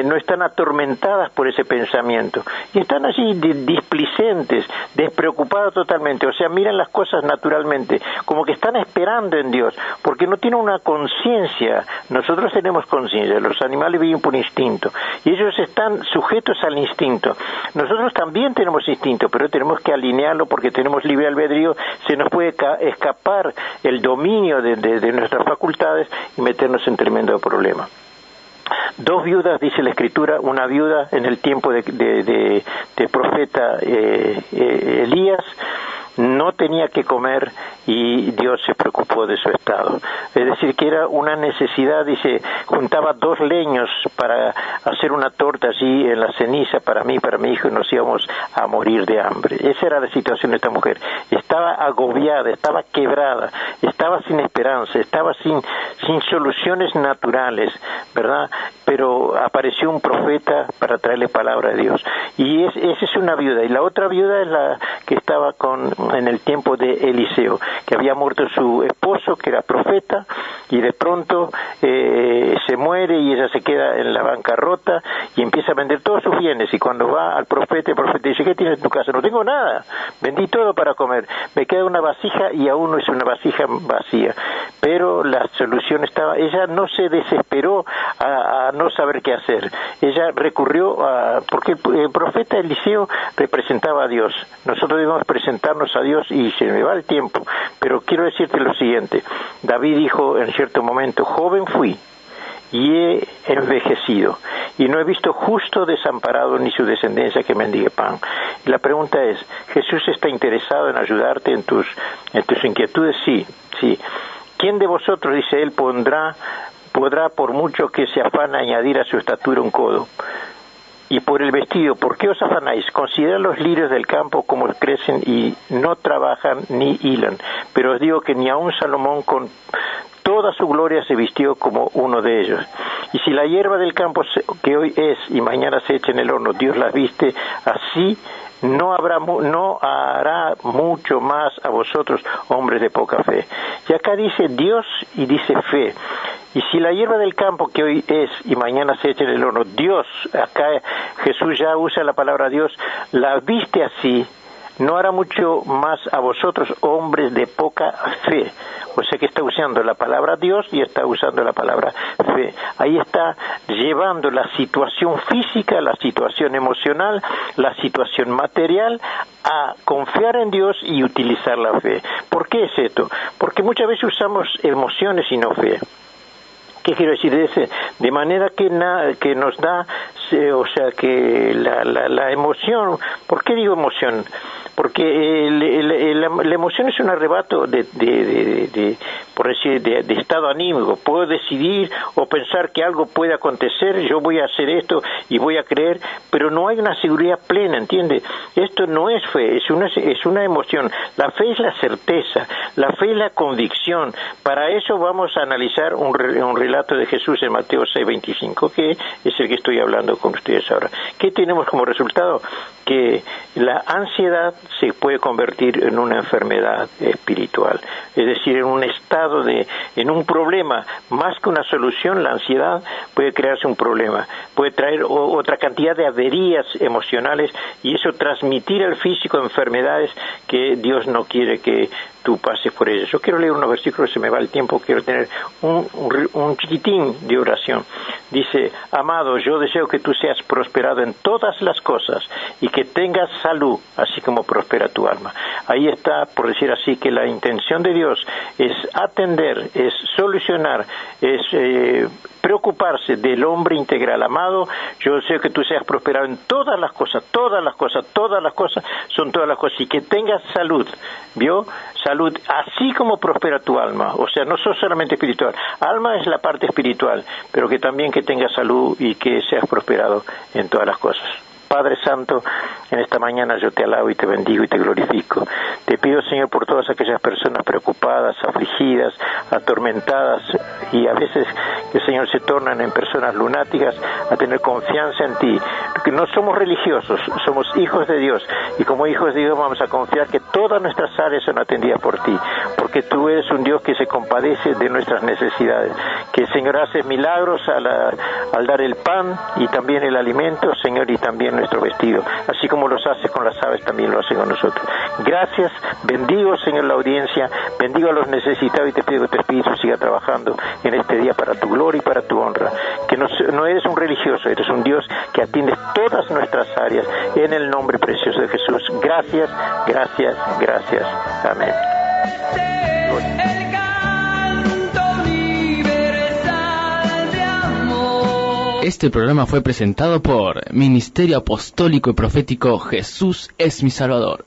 no están atormentadas por ese pensamiento, y están así displicentes, despreocupadas totalmente, o sea, miran las cosas naturalmente, como que están esperando en Dios, porque no tienen una conciencia. Nosotros tenemos conciencia, los animales viven por instinto, y ellos están sujetos al instinto. Nosotros también tenemos instinto, pero tenemos que alinearlo porque tenemos libre albedrío se nos puede escapar el dominio de nuestras facultades y meternos en tremendo problema. 2 viudas, dice la Escritura, una viuda en el tiempo de profeta Elías, no tenía que comer y Dios se preocupó de su estado. Es decir, que era una necesidad, dice, juntaba 2 leños para hacer una torta allí en la ceniza para mí, para mi hijo, y nos íbamos a morir de hambre. Esa era la situación de esta mujer. Estaba agobiada, estaba quebrada, estaba sin esperanza, estaba sin soluciones naturales, ¿verdad? Pero apareció un profeta para traerle palabra de Dios. Y esa es una viuda. Y la otra viuda es la que estaba en el tiempo de Eliseo, que había muerto su esposo, que era profeta, y de pronto se muere y ella se queda en la bancarrota y empieza a vender todos sus bienes. Y cuando va al profeta, el profeta dice: ¿qué tienes en tu casa? No tengo nada, vendí todo para comer, me queda una vasija y aún no es una vasija vacía. Pero la solución estaba, ella no se desesperó a no saber qué hacer. Ella recurrió porque el profeta Eliseo representaba a Dios. Nosotros debemos presentarnos a Dios, y se me va el tiempo, pero quiero decirte lo siguiente. David dijo en cierto momento: joven fui y he envejecido, y no he visto justo desamparado ni su descendencia que mendigue pan. Y la pregunta es: ¿Jesús está interesado en ayudarte en tus inquietudes? Sí. ¿Quién de vosotros, dice él, podrá por mucho que se afana añadir a su estatura un codo? Y por el vestido, ¿por qué os afanáis? Considerad los lirios del campo como crecen y no trabajan ni hilan. Pero os digo que ni aun Salomón con toda su gloria se vistió como uno de ellos. Y si la hierba del campo que hoy es y mañana se echa en el horno, Dios las viste, así no hará mucho más a vosotros, hombres de poca fe. Y acá dice Dios y dice fe. Y si la hierba del campo que hoy es y mañana se echa en el horno, Dios, acá Jesús ya usa la palabra Dios, la viste así, no hará mucho más a vosotros, hombres de poca fe. O sea que está usando la palabra Dios y está usando la palabra fe. Ahí está llevando la situación física, la situación emocional, la situación material a confiar en Dios y utilizar la fe. ¿Por qué es esto? Porque muchas veces usamos emociones y no fe. ¿Qué quiero decir de ese? De manera que nos da, o sea, que la emoción. ¿Por qué digo emoción? Porque la emoción es un arrebato por decir, de estado anímico. Puedo decidir o pensar que algo puede acontecer, yo voy a hacer esto y voy a creer, pero no hay una seguridad plena, ¿entiende? Esto no es fe, es una emoción. La fe es la certeza, la fe es la convicción. Para eso vamos a analizar un relato de Jesús en Mateo 6:25, que es el que estoy hablando con ustedes ahora. ¿Qué tenemos como resultado? Que la ansiedad se puede convertir en una enfermedad espiritual, es decir, en un estado en un problema. Más que una solución, la ansiedad puede crearse un problema, puede traer otra cantidad de averías emocionales, y eso transmitir al físico enfermedades que Dios no quiere que tú pases por ellas. Yo quiero leer unos versículos, se me va el tiempo, quiero tener un chiquitín de oración. Dice: amado, yo deseo que tú seas prosperado en todas las cosas y que tengas salud, así como prospera tu alma. Ahí está, por decir así, que la intención de Dios es atender, es solucionar, es preocuparse del hombre integral. Amado, yo deseo que tú seas prosperado en todas las cosas, son todas las cosas, y que tengas salud, ¿vio? Salud, así como prospera tu alma. O sea, no sos solamente espiritual, alma es la parte espiritual, pero que también que tengas salud y que seas prosperado en todas las cosas. Padre Santo, en esta mañana yo te alabo y te bendigo y te glorifico. Te pido, Señor, por todas aquellas personas preocupadas, afligidas, atormentadas, y a veces que, Señor, se tornan en personas lunáticas, a tener confianza en ti. Que no somos religiosos, somos hijos de Dios, y como hijos de Dios vamos a confiar que todas nuestras áreas son atendidas por ti, porque tú eres un Dios que se compadece de nuestras necesidades, que, Señor, haces milagros al dar el pan y también el alimento, Señor, y también nuestro vestido, así como los haces con las aves, también lo hace con nosotros. Gracias, bendigo, Señor, la audiencia, bendigo a los necesitados, y te pido que tu Espíritu siga trabajando en este día para tu gloria y para tu honra, que no eres un religioso, eres un Dios que atiende todas nuestras áreas, en el nombre precioso de Jesús. Gracias, gracias, gracias. Amén. Este programa fue presentado por Ministerio Apostólico y Profético Jesús es mi Salvador.